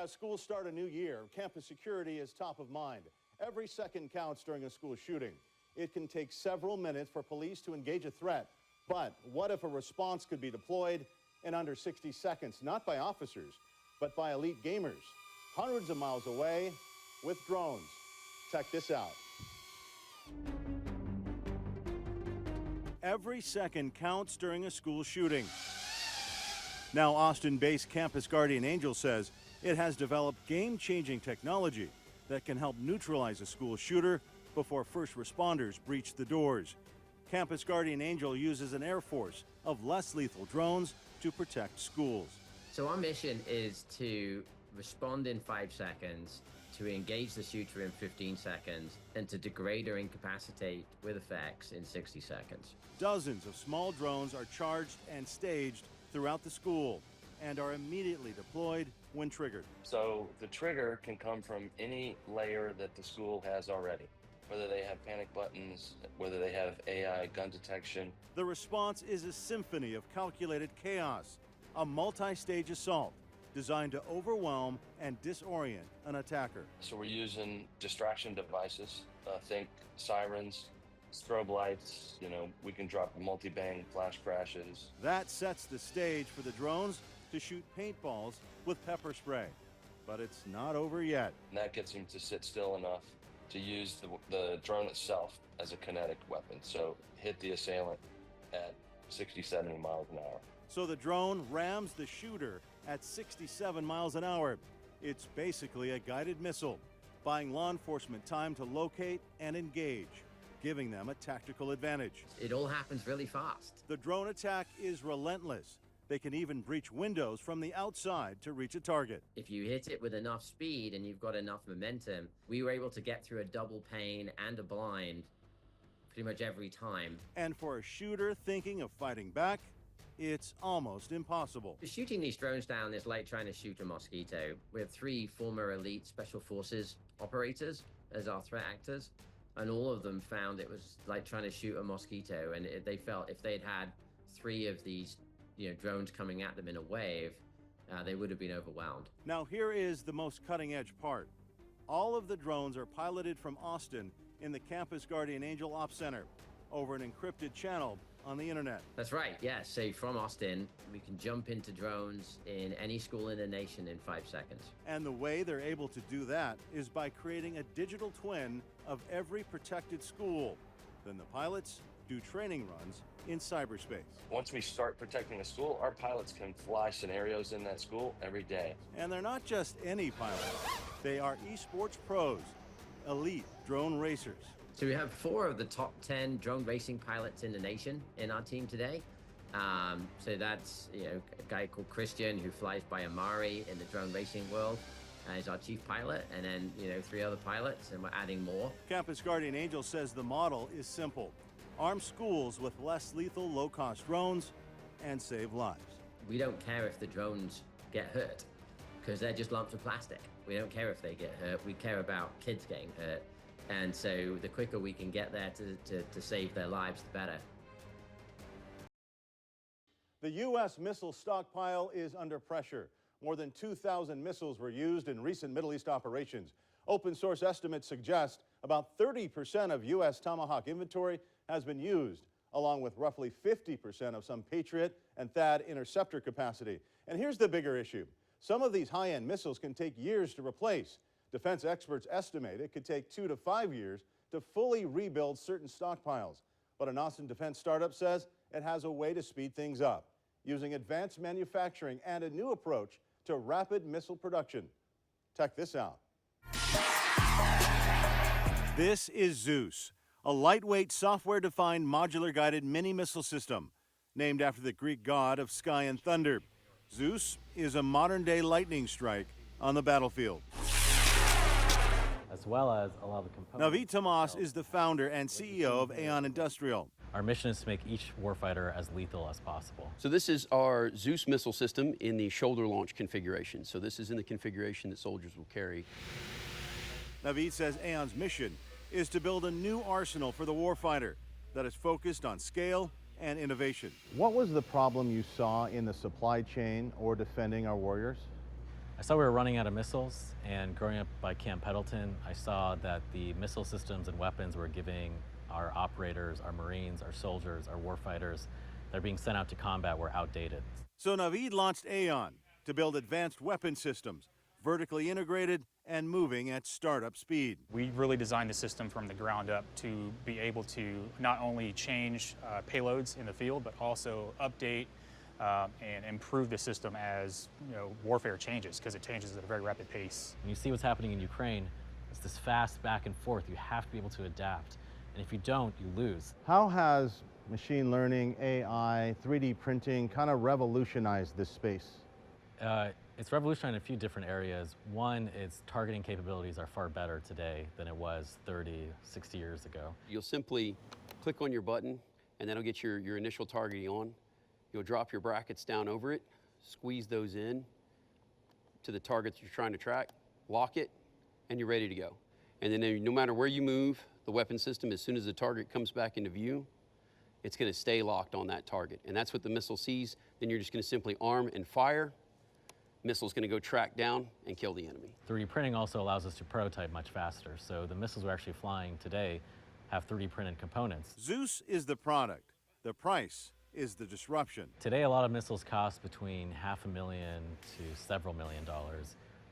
As schools start a new year, campus security is top of mind. Every second counts during a school shooting. It can take several minutes for police to engage a threat. But what if a response could be deployed in under 60 seconds, not by officers, but by elite gamers, hundreds of miles away with drones? Check this out. Every second counts during a school shooting. Now, Austin-based Campus Guardian Angel says it has developed game-changing technology that can help neutralize a school shooter before first responders breach the doors. Campus Guardian Angel uses an air force of less lethal drones to protect schools. So our mission is to respond in 5 seconds, to engage the shooter in 15 seconds, and to degrade or incapacitate with effects in 60 seconds. Dozens of small drones are charged and staged throughout the school and are immediately deployed when triggered. So the trigger can come from any layer that the school has already, whether they have panic buttons, whether they have AI gun detection. The response is a symphony of calculated chaos, a multi-stage assault designed to overwhelm and disorient an attacker. So we're using distraction devices, think sirens, strobe lights, we can drop multi-bang flash crashes. That sets the stage for the drones to shoot paintballs with pepper spray. But it's not over yet. And that gets him to sit still enough to use the drone itself as a kinetic weapon. So hit the assailant at 60, 70 miles an hour. So the drone rams the shooter at 67 miles an hour. It's basically a guided missile, buying law enforcement time to locate and engage, giving them a tactical advantage. It all happens really fast. The drone attack is relentless. They can even breach windows from the outside to reach a target. If you hit it with enough speed and you've got enough momentum, we were able to get through a double pane and a blind pretty much every time. And for a shooter thinking of fighting back, it's almost impossible. Shooting these drones down is like trying to shoot a mosquito. We have 3 former elite special forces operators as our threat actors, and all of them found it was like trying to shoot a mosquito, and they felt if they'd had 3 of these drones coming at them in a wave, they would have been overwhelmed. Now here is the most cutting-edge part. All of the drones are piloted from Austin in the Campus Guardian Angel Ops Center over an encrypted channel on the internet. That's right, yeah. So from Austin, we can jump into drones in any school in the nation in 5 seconds. And the way they're able to do that is by creating a digital twin of every protected school. Then the pilots do training runs in cyberspace. Once we start protecting a school, our pilots can fly scenarios in that school every day. And they're not just any pilots. They are esports pros, elite drone racers. So we have 4 of the top 10 drone racing pilots in the nation in our team today. So that's a guy called Christian who flies by Amari in the drone racing world. He's our chief pilot, and then 3 other pilots, and we're adding more. Campus Guardian Angel says the model is simple. Arm schools with less lethal, low-cost drones and save lives. We don't care if the drones get hurt, because they're just lumps of plastic. We don't care if they get hurt. We care about kids getting hurt. And so the quicker we can get there to save their lives, the better. The U.S. missile stockpile is under pressure. More than 2,000 missiles were used in recent Middle East operations. Open source estimates suggest about 30% of U.S. Tomahawk inventory has been used, along with roughly 50% of some Patriot and THAAD interceptor capacity. And here's the bigger issue. Some of these high-end missiles can take years to replace. Defense experts estimate it could take 2 to 5 years to fully rebuild certain stockpiles. But an Austin defense startup says it has a way to speed things up, using advanced manufacturing and a new approach to rapid missile production. Check this out. This is Zeus, a lightweight software-defined modular-guided mini-missile system named after the Greek god of sky and thunder. Zeus is a modern-day lightning strike on the battlefield. As well as a lot of the components. Naveed Tomas is the founder and CEO of Aeon Industrial. Our mission is to make each warfighter as lethal as possible. So this is our Zeus missile system in the shoulder launch configuration. So this is in the configuration that soldiers will carry. Naveed says Aeon's mission is to build a new arsenal for the warfighter that is focused on scale and innovation. What was the problem you saw in the supply chain or defending our warriors? I saw we were running out of missiles, and growing up by Camp Pendleton, I saw that the missile systems and weapons we're giving our operators, our Marines, our soldiers, our warfighters that are being sent out to combat were outdated. So Navid launched Aeon to build advanced weapon systems, vertically integrated and moving at startup speed. We really designed the system from the ground up to be able to not only change payloads in the field, but also update and improve the system as warfare changes, because it changes at a very rapid pace. When you see what's happening in Ukraine, it's this fast back and forth. You have to be able to adapt, and if you don't, you lose. How has machine learning, AI, 3D printing kind of revolutionized this space? It's revolutionary in a few different areas. One, its targeting capabilities are far better today than it was 30, 60 years ago. You'll simply click on your button, and that'll get your initial targeting on. You'll drop your brackets down over it, squeeze those in to the target that you're trying to track, lock it, and you're ready to go. And then no matter where you move the weapon system, as soon as the target comes back into view, it's going to stay locked on that target. And that's what the missile sees. Then you're just going to simply arm and fire. Missile's going to go track down and kill the enemy. 3D printing also allows us to prototype much faster. So the missiles we're actually flying today have 3D printed components. Zeus is the product. The price is the disruption. Today, a lot of missiles cost between $500,000 to several $1 million.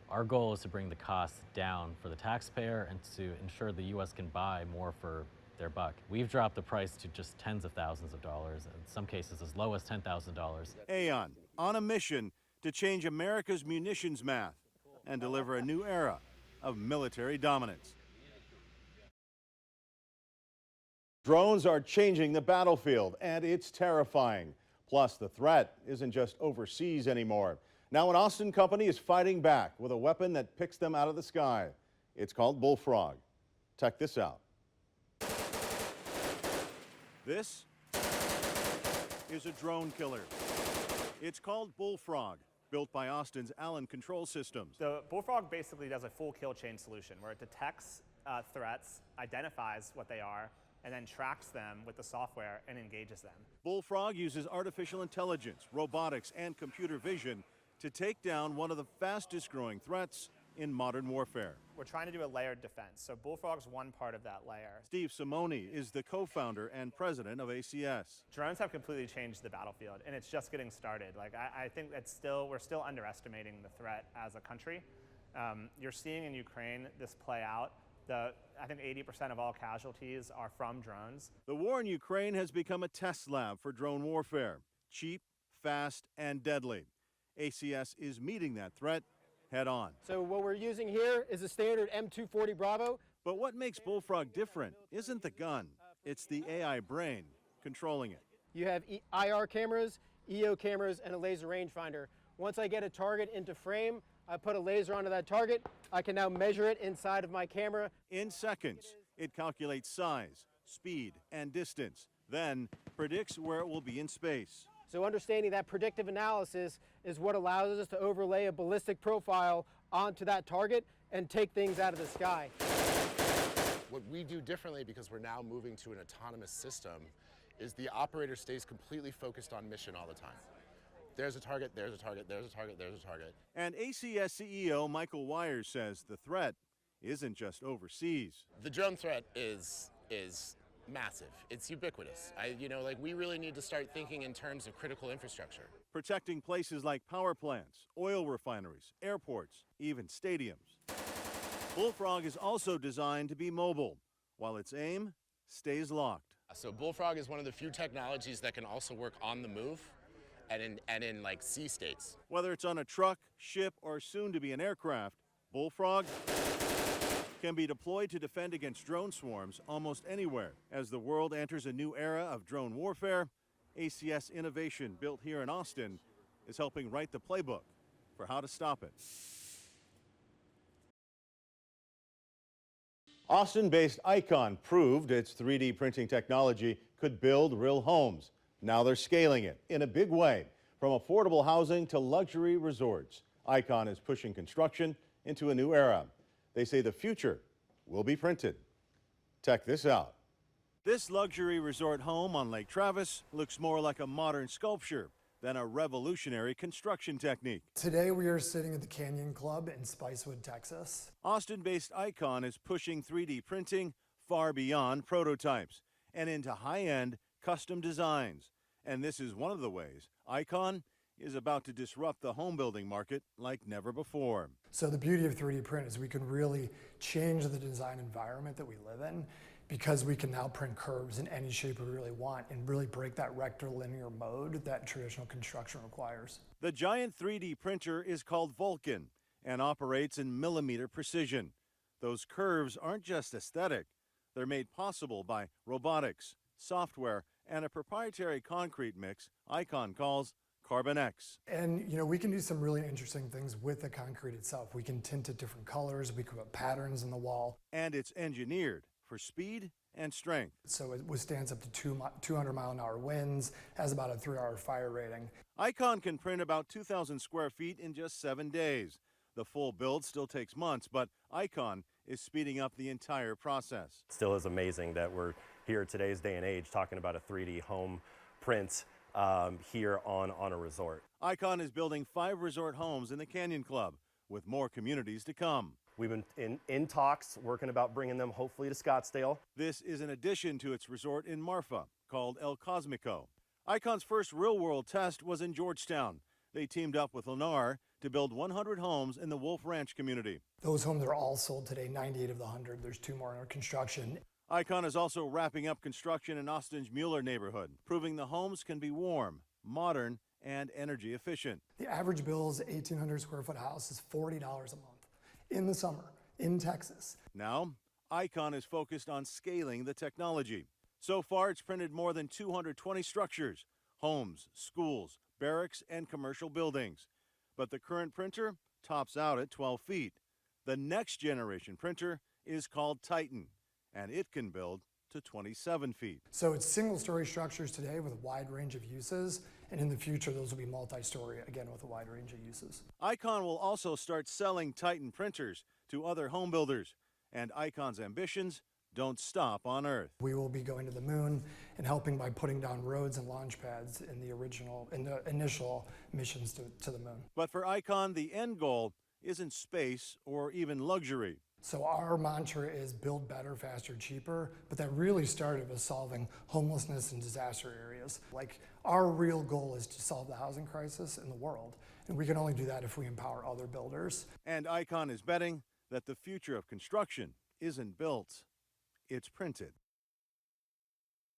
Our goal is to bring the cost down for the taxpayer and to ensure the U.S. can buy more for their buck. We've dropped the price to just tens of thousands of dollars, in some cases as low as $10,000. Aeon, on a mission to change America's munitions math and deliver a new era of military dominance. Drones are changing the battlefield, and it's terrifying. Plus, the threat isn't just overseas anymore. Now an Austin company is fighting back with a weapon that picks them out of the sky. It's called Bullfrog. Check this out. This is a drone killer. It's called Bullfrog, built by Austin's Allen Control Systems. The Bullfrog basically does a full kill chain solution where it detects threats, identifies what they are, and then tracks them with the software and engages them. Bullfrog uses artificial intelligence, robotics, and computer vision to take down one of the fastest growing threats in modern warfare. We're trying to do a layered defense, so Bullfrog's one part of that layer. Steve Simone is the co-founder and president of ACS. Drones have completely changed the battlefield, and it's just getting started. I think we're still underestimating the threat as a country. You're seeing in Ukraine this play out. I think 80% of all casualties are from drones. The war in Ukraine has become a test lab for drone warfare. Cheap, fast, and deadly. ACS is meeting that threat head on. So what we're using here is a standard M240 Bravo. But what makes Bullfrog different isn't the gun, it's the AI brain controlling it. You have IR cameras, EO cameras, and a laser rangefinder. Once I get a target into frame, I put a laser onto that target. I can now measure it inside of my camera. In seconds, it calculates size, speed, and distance, then predicts where it will be in space. So understanding that predictive analysis is what allows us to overlay a ballistic profile onto that target and take things out of the sky. What we do differently, because we're now moving to an autonomous system, is the operator stays completely focused on mission all the time. There's a target, there's a target, there's a target, there's a target. And ACS CEO Michael Wires says the threat isn't just overseas. The drone threat is massive. It's ubiquitous. We really need to start thinking in terms of critical infrastructure. Protecting places like power plants, oil refineries, airports, even stadiums. Bullfrog is also designed to be mobile, while its aim stays locked. So Bullfrog is one of the few technologies that can also work on the move and in sea states. Whether it's on a truck, ship, or soon to be an aircraft, Bullfrog can be deployed to defend against drone swarms almost anywhere. As the world enters a new era of drone warfare, ACS innovation built here in Austin is helping write the playbook for how to stop it. Austin-based Icon proved its 3D printing technology could build real homes. Now they're scaling it in a big way, from affordable housing to luxury resorts. Icon is pushing construction into a new era. They say the future will be printed. Check this out. This luxury resort home on Lake Travis looks more like a modern sculpture than a revolutionary construction technique. Today we are sitting at the Canyon Club in Spicewood, Texas. Austin-based Icon is pushing 3D printing far beyond prototypes and into high-end custom designs. And this is one of the ways Icon is about to disrupt the home building market like never before. So the beauty of 3D print is we can really change the design environment that we live in, because we can now print curves in any shape we really want and really break that rectilinear mode that traditional construction requires. The giant 3D printer is called Vulcan and operates in millimeter precision. Those curves aren't just aesthetic. They're made possible by robotics, software, and a proprietary concrete mix Icon calls Carbon X. And we can do some really interesting things with the concrete itself. We can tint it different colors, we can put patterns in the wall. And it's engineered for speed and strength. So it withstands up to 200-mile-an-hour winds, has about a 3-hour fire rating. Icon can print about 2,000 square feet in just 7 days. The full build still takes months, but Icon is speeding up the entire process. It still is amazing that we're here today's day and age talking about a 3D home print here on a resort. Icon is building 5 resort homes in the Canyon Club, with more communities to come. We've been in talks, working about bringing them hopefully to Scottsdale. This is in addition to its resort in Marfa, called El Cosmico. Icon's first real-world test was in Georgetown. They teamed up with Lennar to build 100 homes in the Wolf Ranch community. Those homes are all sold today, 98 of the 100. There's 2 more under construction. Icon is also wrapping up construction in Austin's Mueller neighborhood, proving the homes can be warm, modern, and energy efficient. The average bill is 1,800 square foot house is $40 a month in the summer in Texas. Now, Icon is focused on scaling the technology. So far, it's printed more than 220 structures, homes, schools, barracks, and commercial buildings. But the current printer tops out at 12 feet. The next generation printer is called Titan, and it can build to 27 feet. So it's single-story structures today with a wide range of uses, and in the future those will be multi-story, again with a wide range of uses. Icon will also start selling Titan printers to other home builders, and Icon's ambitions don't stop on Earth. We will be going to the moon and helping by putting down roads and launch pads in the initial missions to the moon. But for Icon, the end goal isn't space or even luxury. So our mantra is build better, faster, cheaper, but that really started with solving homelessness in disaster areas. Like, our real goal is to solve the housing crisis in the world, and we can only do that if we empower other builders. And Icon is betting that the future of construction isn't built, it's printed.